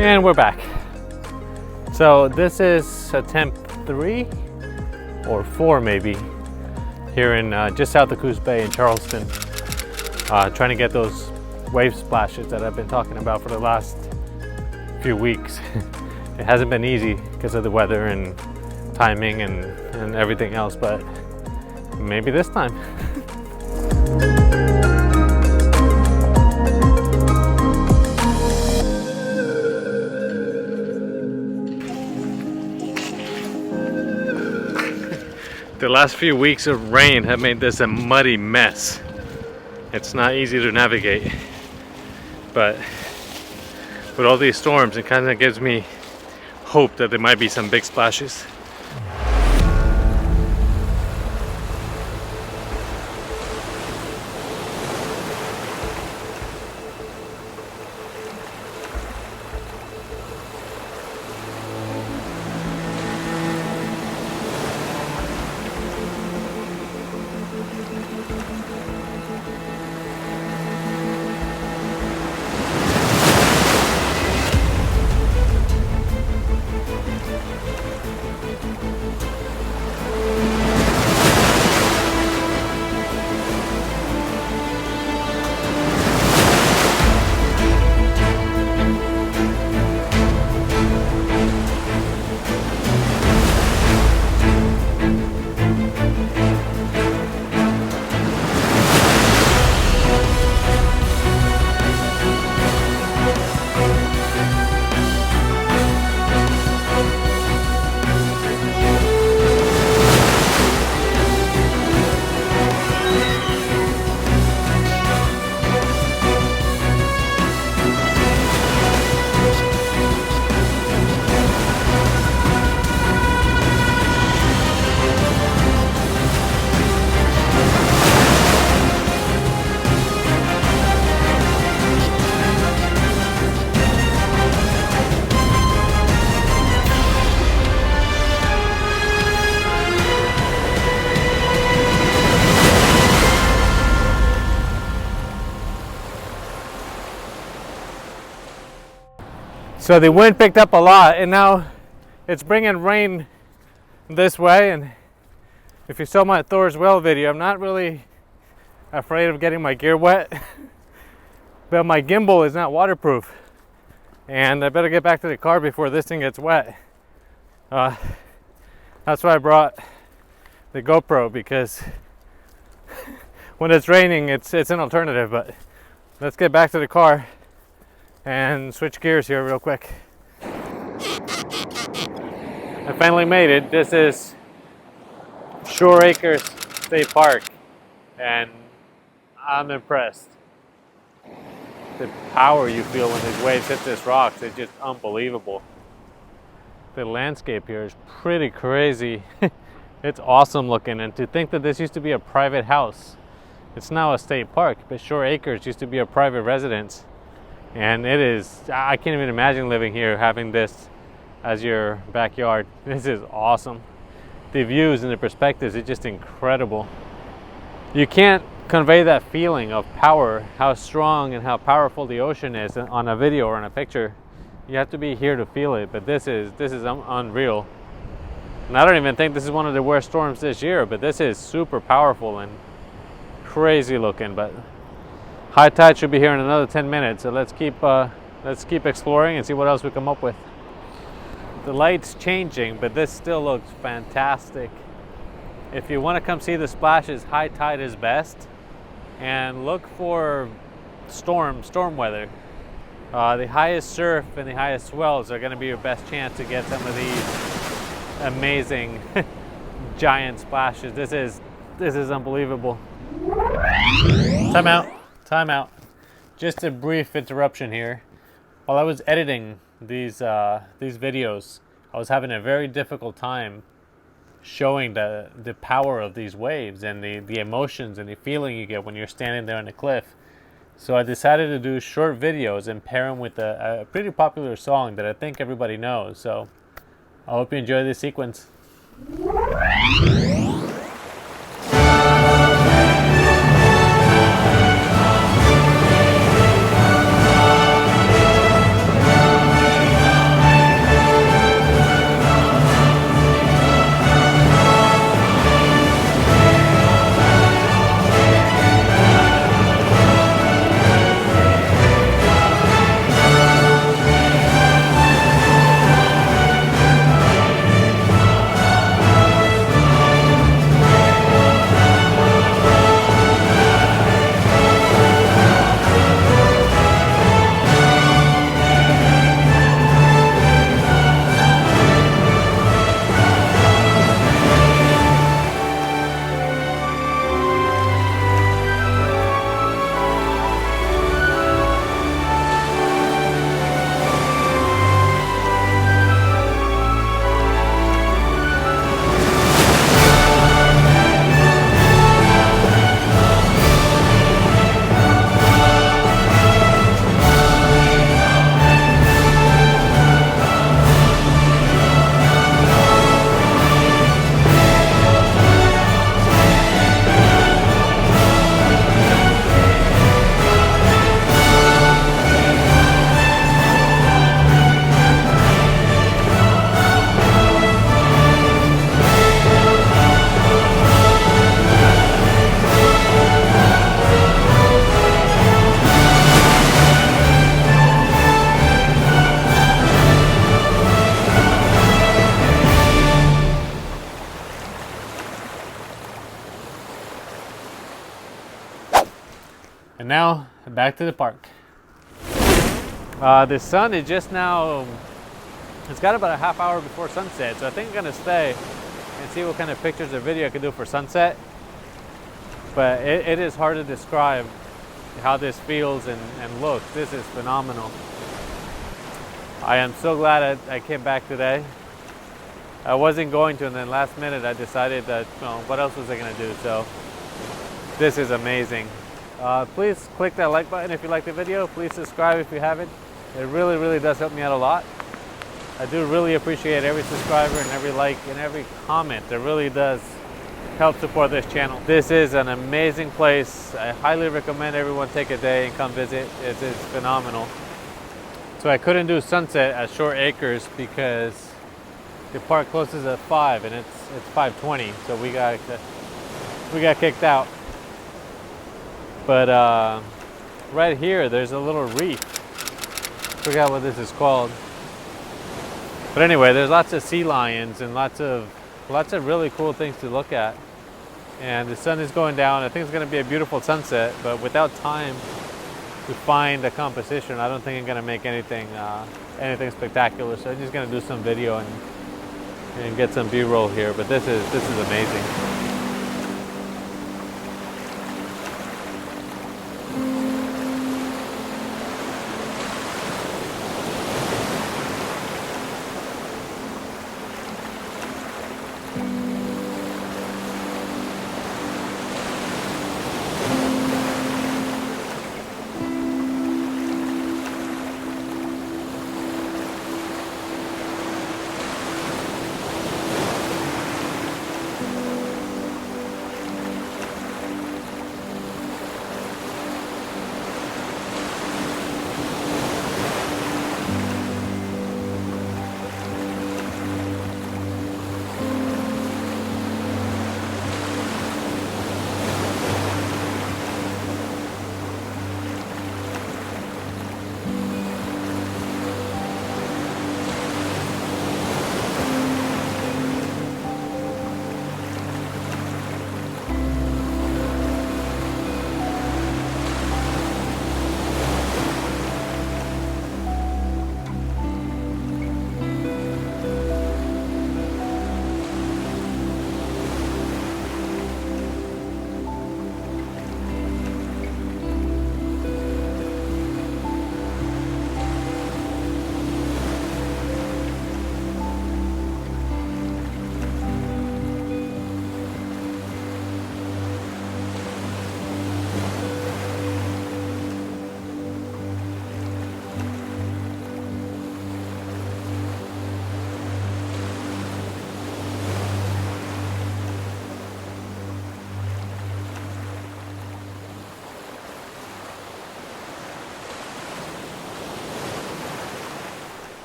And we're back. So this is attempt 3 or 4 maybe here in just south of Coos Bay in Charleston, trying to get those wave splashes that I've been talking about for the last few weeks. It hasn't been easy because of the weather and timing and everything else, but maybe this time. The last few weeks of rain have made this a muddy mess. It's not easy to navigate, but with all these storms, it kind of gives me hope that there might be some big splashes. So the wind picked up a lot and now it's bringing rain this way, and if you saw my Thor's Well video, I'm not really afraid of getting my gear wet, but my gimbal is not waterproof and I better get back to the car before this thing gets wet. That's why I brought the GoPro, because when it's raining it's an alternative. But let's get back to the car and switch gears here real quick. I finally made it. This is Shore Acres State Park and I'm impressed. The power you feel when these waves hit this rocks is just unbelievable. The landscape here is pretty crazy. It's awesome looking, and to think that this used to be a private house. It's now a state park, but Shore Acres used to be a private residence. And it is, I can't even imagine living here, having this as your backyard. This is awesome. The views and the perspectives are just incredible. You can't convey that feeling of power, how strong and how powerful the ocean is on a video or on a picture. You have to be here to feel it, but this is unreal. And I don't even think this is one of the worst storms this year, but this is super powerful and crazy looking. But high tide should be here in another 10 minutes, so let's keep exploring and see what else we come up with. The light's changing, but this still looks fantastic. If you want to come see the splashes, high tide is best, and look for storm weather. The highest surf and the highest swells are going to be your best chance to get some of these amazing giant splashes. This is unbelievable. Time out. Just a brief interruption here. While I was editing these videos, I was having a very difficult time showing the power of these waves and the emotions and the feeling you get when you're standing there on the cliff. So I decided to do short videos and pair them with a pretty popular song that I think everybody knows. So I hope you enjoy this sequence. now back to the park. The sun is just now, it's got about a half hour before sunset, so I think I'm gonna stay and see what kind of pictures or video I can do for sunset. But it is hard to describe how this feels and looks. This is phenomenal. I am so glad I came back today. I wasn't going to, and then last minute I decided that, well, what else was I gonna do? So this is amazing. Please click that like button if you like the video. Please subscribe if you haven't. It really, really does help me out a lot. I do really appreciate every subscriber and every like and every comment. It really does help support this channel. This is an amazing place. I highly recommend everyone take a day and come visit. It's phenomenal. So I couldn't do sunset at Shore Acres because the park closes at 5 and it's 5:20, so we got kicked out. But right here there's a little reef. Forgot what this is called. But anyway, there's lots of sea lions and lots of really cool things to look at. And the sun is going down. I think it's going to be a beautiful sunset, but without time to find a composition, I don't think I'm going to make anything spectacular. So I'm just going to do some video and get some B-roll here. But this is amazing.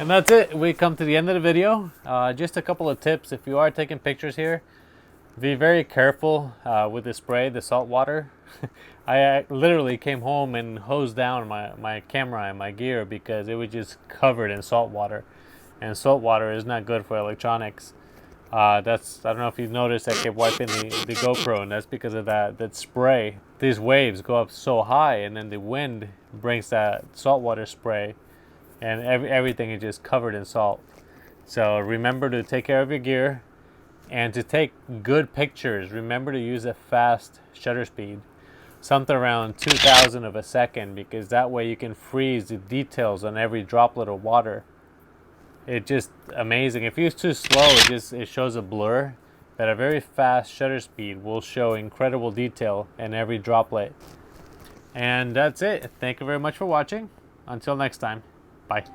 And that's it. We come to the end of the video. Just a couple of tips. If you are taking pictures here, be very careful with the spray, the salt water. I literally came home and hosed down my camera and my gear because it was just covered in salt water. And salt water is not good for electronics. I don't know if you've noticed, I kept wiping the GoPro, and that's because of that spray. These waves go up so high, and then the wind brings that saltwater spray, and everything is just covered in salt. So remember to take care of your gear, and to take good pictures, remember to use a fast shutter speed, something around 2,000 of a second, because that way you can freeze the details on every droplet of water. It's just amazing. If it's too slow, it shows a blur. But a very fast shutter speed will show incredible detail in every droplet. And that's it. Thank you very much for watching. Until next time, bye.